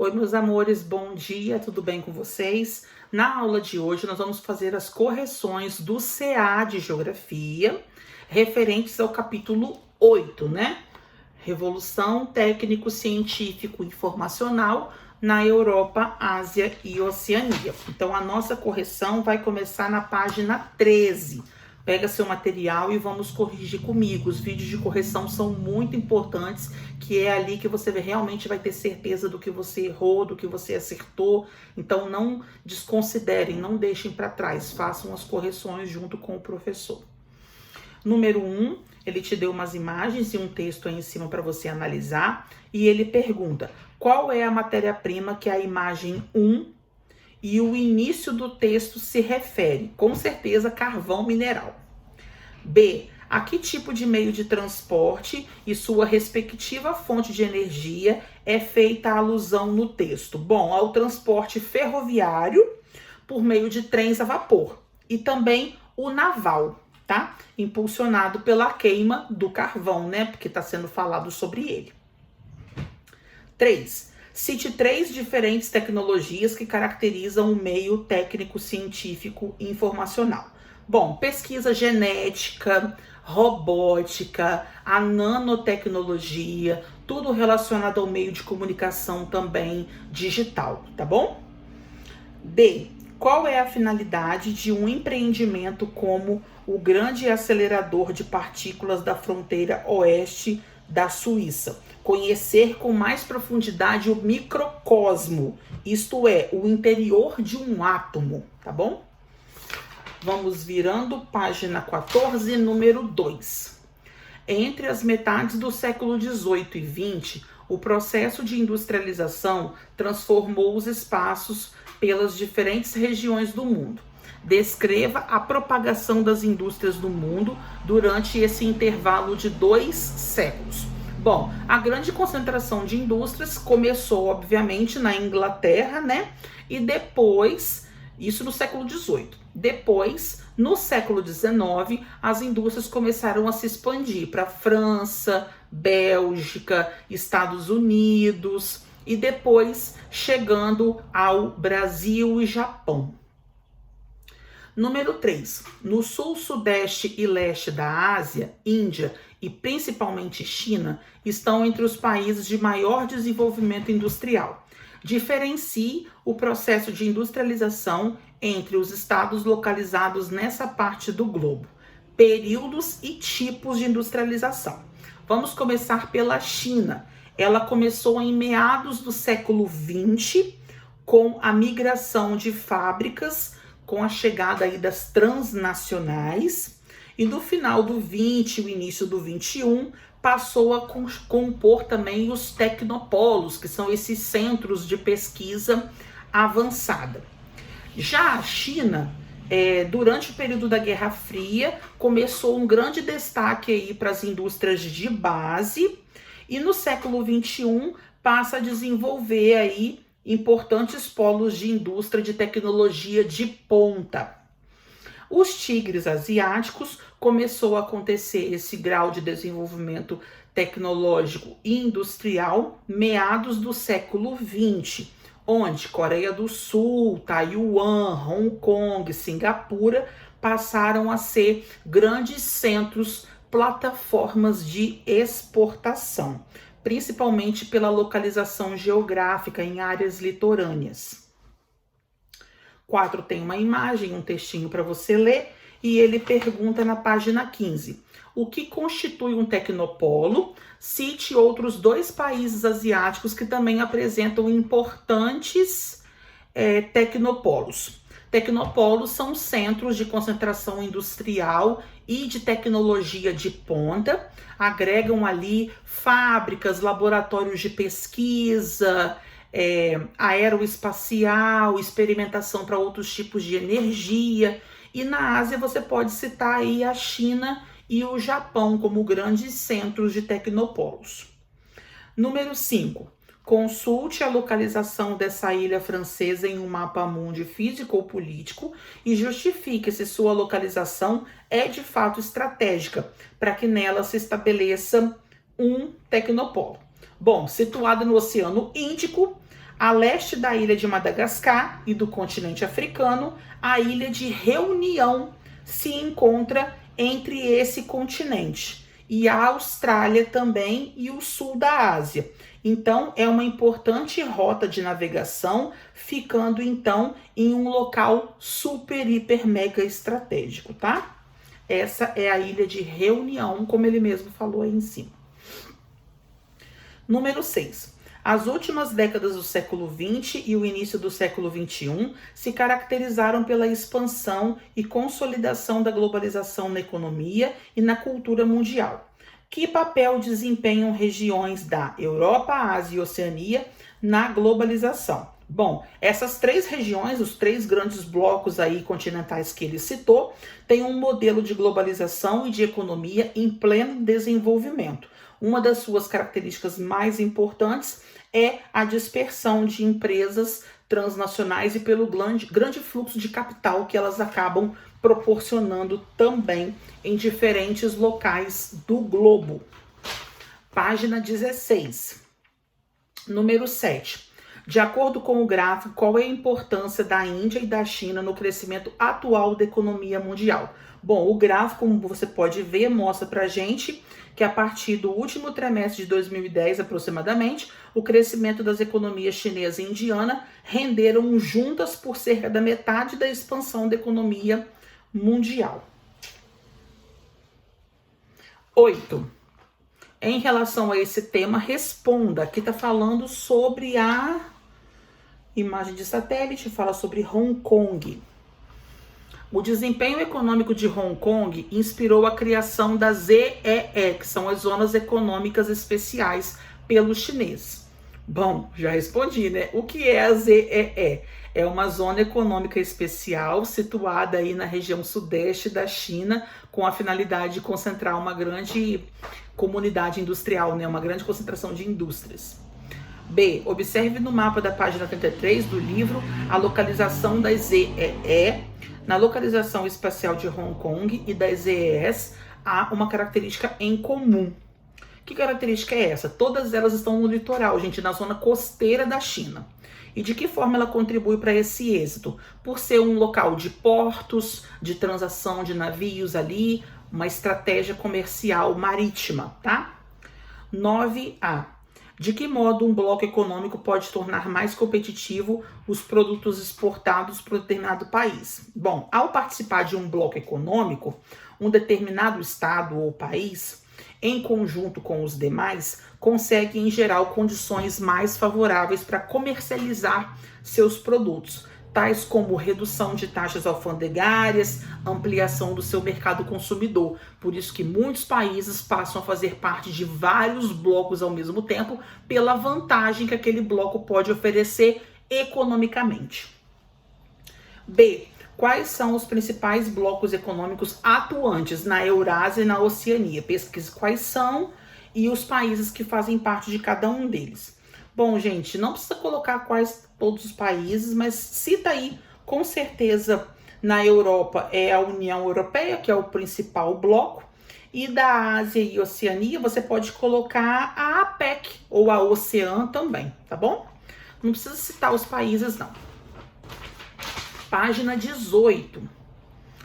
Oi, meus amores, bom dia, tudo bem com vocês? Na aula de hoje, nós vamos fazer as correções do CA de Geografia, referentes ao capítulo 8, né? Revolução Técnico-Científico Informacional na Europa, Ásia e Oceania. Então, a nossa correção vai começar na página 13. Pega seu material e vamos corrigir comigo. Os vídeos de correção são muito importantes, que é ali que você realmente vai ter certeza do que você errou, do que você acertou. Então não desconsiderem, não deixem para trás, façam as correções junto com o professor. Número 1, ele te deu umas imagens e um texto aí em cima para você analisar, e ele pergunta: qual é a matéria-prima que a imagem 1 e o início do texto se refere? Com certeza, carvão mineral. B. A que tipo de meio de transporte e sua respectiva fonte de energia é feita a alusão no texto? Bom, ao transporte ferroviário por meio de trens a vapor e também o naval, tá? Impulsionado pela queima do carvão, né? Porque está sendo falado sobre ele. 3. Cite 3 diferentes tecnologias que caracterizam o meio técnico-científico e informacional. Bom, pesquisa genética, robótica, a nanotecnologia, tudo relacionado ao meio de comunicação também digital, tá bom? D. Qual é a finalidade de um empreendimento como o grande acelerador de partículas da fronteira oeste da Suíça? Conhecer com mais profundidade o microcosmo, isto é, o interior de um átomo, tá bom? Vamos virando página 14, número 2. Entre as metades do século 18 e 20, o processo de industrialização transformou os espaços pelas diferentes regiões do mundo. Descreva a propagação das indústrias no mundo durante esse intervalo de 2 séculos. Bom, a grande concentração de indústrias começou, obviamente, na Inglaterra, né? E depois, isso no século XVIII. Depois, no século XIX, as indústrias começaram a se expandir para França, Bélgica, Estados Unidos e depois chegando ao Brasil e Japão. Número 3. No sul, sudeste e leste da Ásia, Índia e principalmente China estão entre os países de maior desenvolvimento industrial. Diferencie o processo de industrialização entre os estados localizados nessa parte do globo. Períodos e tipos de industrialização. Vamos começar pela China. Ela começou em meados do século XX com a migração de fábricas, com a chegada aí das transnacionais, e no final do 20 e o início do 21 passou a compor também os tecnopolos, que são esses centros de pesquisa avançada. Já a China, durante o período da Guerra Fria, começou um grande destaque aí para as indústrias de base, e no século 21 passa a desenvolver aí importantes polos de indústria de tecnologia de ponta. Os tigres asiáticos começou a acontecer esse grau de desenvolvimento tecnológico e industrial meados do século 20, onde Coreia do Sul, Taiwan, Hong Kong, Singapura passaram a ser grandes centros, plataformas de exportação, principalmente pela localização geográfica em áreas litorâneas. 4 tem uma imagem, um textinho para você ler, e ele pergunta na página 15. O que constitui um tecnopolo? Cite outros 2 países asiáticos que também apresentam importantes tecnopolos. Tecnopolos são centros de concentração industrial e de tecnologia de ponta, agregam ali fábricas, laboratórios de pesquisa, aeroespacial, experimentação para outros tipos de energia. E na Ásia você pode citar aí a China e o Japão como grandes centros de tecnopolos. Número 5. Consulte a localização dessa ilha francesa em um mapa mundi físico ou político e justifique se sua localização é de fato estratégica para que nela se estabeleça um tecnopolo. Bom, situada no Oceano Índico, A leste da ilha de Madagascar e do continente africano, a ilha de Reunião se encontra entre esse continente. E a Austrália também e o sul da Ásia. Então, é uma importante rota de navegação, ficando então em um local super, hiper, mega estratégico, tá? Essa é a ilha de Reunião, como ele mesmo falou aí em cima. Número 6. As últimas décadas do século XX e o início do século XXI se caracterizaram pela expansão e consolidação da globalização na economia e na cultura mundial. Que papel desempenham regiões da Europa, Ásia e Oceania na globalização? Bom, essas três regiões, os três grandes blocos aí continentais que ele citou, têm um modelo de globalização e de economia em pleno desenvolvimento. Uma das suas características mais importantes é a dispersão de empresas transnacionais e pelo grande fluxo de capital que elas acabam proporcionando também em diferentes locais do globo. Página 16. Número 7. De acordo com o gráfico, qual é a importância da Índia e da China no crescimento atual da economia mundial? Bom, o gráfico, como você pode ver, mostra pra gente que a partir do último trimestre de 2010, aproximadamente, o crescimento das economias chinesa e indiana renderam juntas por cerca da metade da expansão da economia mundial. 8. Em relação a esse tema, responda. Aqui está falando sobre a imagem de satélite, fala sobre Hong Kong. O desempenho econômico de Hong Kong inspirou a criação da ZEE, que são as Zonas Econômicas Especiais, pelos chineses. Bom, já respondi, né? O que é a ZEE? É uma zona econômica especial situada aí na região sudeste da China, com a finalidade de concentrar uma grande comunidade industrial, né? Uma grande concentração de indústrias. B. Observe no mapa da página 33 do livro a localização das ZEE. Na localização espacial de Hong Kong e das ZEEs há uma característica em comum. Que característica é essa? Todas elas estão no litoral, gente, na zona costeira da China. E de que forma ela contribui para esse êxito? Por ser um local de portos, de transação de navios ali, uma estratégia comercial marítima, tá? 9A. De que modo um bloco econômico pode tornar mais competitivo os produtos exportados para um determinado país? Bom, ao participar de um bloco econômico, um determinado estado ou país, em conjunto com os demais, consegue em geral condições mais favoráveis para comercializar seus produtos, tais como redução de taxas alfandegárias, ampliação do seu mercado consumidor. Por isso que muitos países passam a fazer parte de vários blocos ao mesmo tempo, pela vantagem que aquele bloco pode oferecer economicamente. B. Quais são os principais blocos econômicos atuantes na Eurásia e na Oceania? Pesquise quais são e os países que fazem parte de cada um deles. Bom, gente, não precisa colocar quais todos os países, mas cita aí, com certeza, na Europa é a União Europeia, que é o principal bloco, e da Ásia e Oceania você pode colocar a APEC ou a OCEAN também, tá bom? Não precisa citar os países, não. Página 18.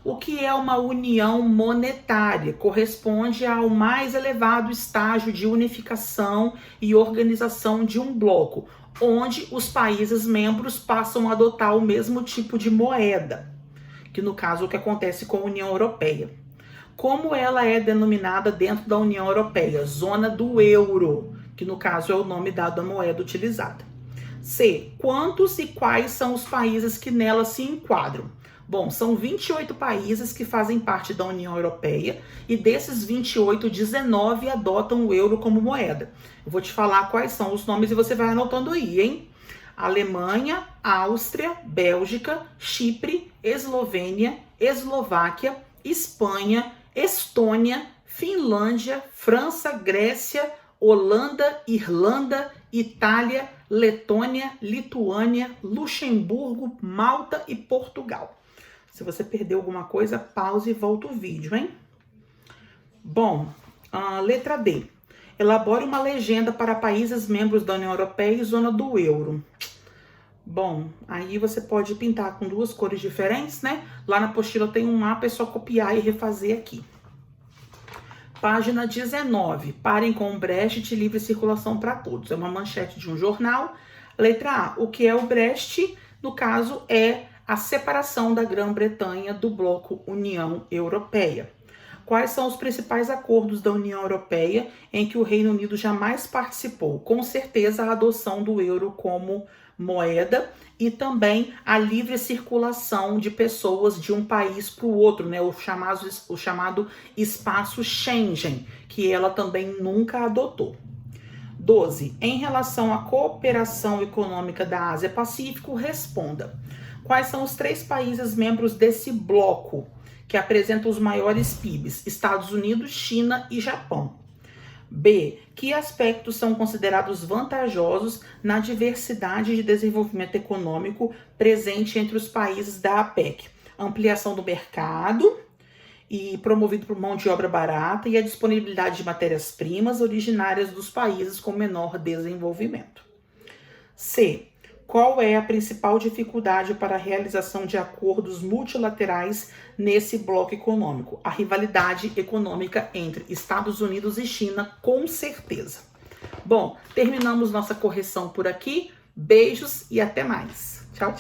O que é uma união monetária? Corresponde ao mais elevado estágio de unificação e organização de um bloco, onde os países membros passam a adotar o mesmo tipo de moeda, que no caso é o que acontece com a União Europeia. Como ela é denominada dentro da União Europeia? Zona do euro, que no caso é o nome dado à moeda utilizada. C. Quantos e quais são os países que nela se enquadram? Bom, são 28 países que fazem parte da União Europeia e desses 28, 19 adotam o euro como moeda. Eu vou te falar quais são os nomes e você vai anotando aí, hein? Alemanha, Áustria, Bélgica, Chipre, Eslovênia, Eslováquia, Espanha, Estônia, Finlândia, França, Grécia, Holanda, Irlanda, Itália, Letônia, Lituânia, Luxemburgo, Malta e Portugal. Se você perdeu alguma coisa, pause e volta o vídeo, hein? Bom, letra D. Elabore uma legenda para países membros da União Europeia e zona do euro. Bom, aí você pode pintar com duas cores diferentes, né? Lá na apostila tem um mapa, é só copiar e refazer aqui. Página 19. Parem com o Brecht de livre circulação para todos. É uma manchete de um jornal. Letra A. O que é o Brecht? No caso, é a separação da Grã-Bretanha do bloco União Europeia. Quais são os principais acordos da União Europeia em que o Reino Unido jamais participou? Com certeza, a adoção do euro como moeda e também a livre circulação de pessoas de um país para o outro, né? O chamado espaço Schengen, que ela também nunca adotou. 12. Em relação à cooperação econômica da Ásia-Pacífico, responda. Quais são os 3 países membros desse bloco que apresentam os maiores PIBs? Estados Unidos, China e Japão. B. Que aspectos são considerados vantajosos na diversidade de desenvolvimento econômico presente entre os países da APEC? Ampliação do mercado e promovido por mão de obra barata e a disponibilidade de matérias-primas originárias dos países com menor desenvolvimento. C. Qual é a principal dificuldade para a realização de acordos multilaterais nesse bloco econômico? A rivalidade econômica entre Estados Unidos e China, com certeza. Bom, terminamos nossa correção por aqui. Beijos e até mais. Tchau, tchau.